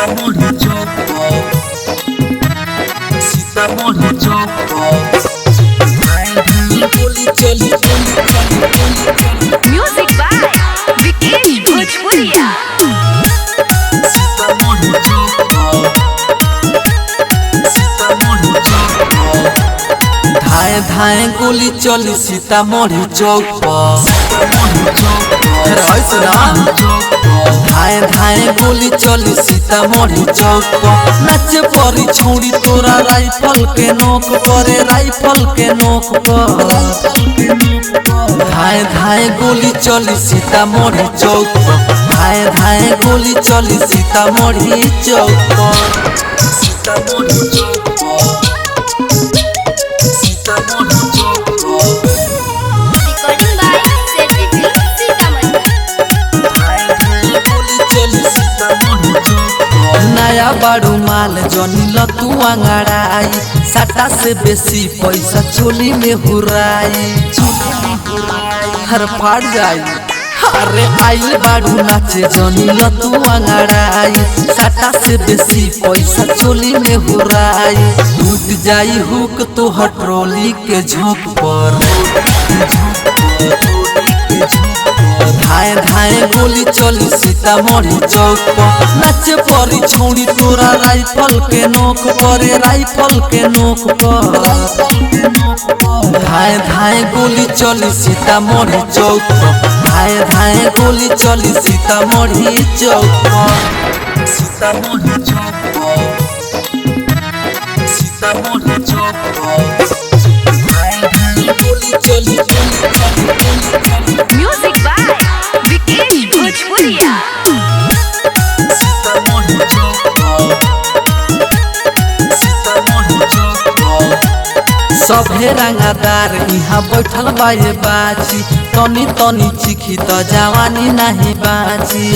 सीतामढ़ी चौक सीतामढ़ी चौक गोली चली music by Vikesh भोजपुरिया। सीतामढ़ी चौक सीतामढ़ी चौक धाए धाए गोली चली सीतामढ़ी चौक धाए धाए गोली चली सीतामढ़ी चौक नचे परी छोड़ी तोरा राइफल के नोक करे राइफल के नोक पर धाए धाए गोली चली सीतामढ़ी चौक धाए धाए गोली चली सीतामढ़ी चौक सीतामढ़ी चौक सीतामढ़ी चौक रिकॉर्डिंग बाय सेटिफिक सीतामढ़ी। नया बारू माल जनी लतू अंगड़ाई साटा से बेसी पैसा चोली में हुराई हर फाड़ जाई। अरे आइल बारू नाचे जनी लतू अंगड़ाई साटा से बेसी पैसा चोली में हुराई टूट जाई हुक तो हट्रोली के झोंक पर धाए धाए गोली चली सीतामढ़ी चौक नचे परी छोड़ी तोरा राइफल के नोक करे राइफल के नोक पर धाए धाए गोली चली सीतामढ़ी चौक धाए धाए गोली चली सीतामढ़ी चौक सीतामढ़ी चौक सीतामढ़ी चौक धाए धाए गोली चली म्यूजिक बाय विकेश भोजपुरिया। सीतामढ़ी चौक सीतामढ़ी चौक सभे रंगादार यहाँ बैठल बाये बाजी तनी तनी चिखी तो जवानी नहीं बाजी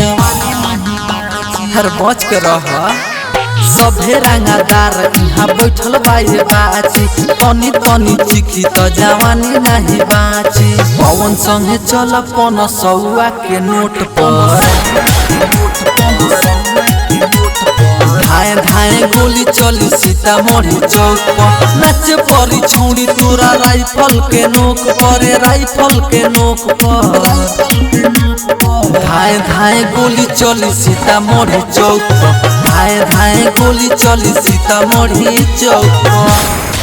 हर बच के रह सभे रंगादार यहाँ बैठल बाये बाजी तनी तनी चिखी तो जवानी नहीं बाजी पवन संगे चल 500 के नोट पर धाए धाए गोली चली सीतामढ़ी चौक नचे परी छोड़ी तोरा राइफल के नोक करे राइफल के नोक पर धाए धाए गोली चली सीतामढ़ी चौक धाए धाए गोली चली सीतामढ़ी चौक।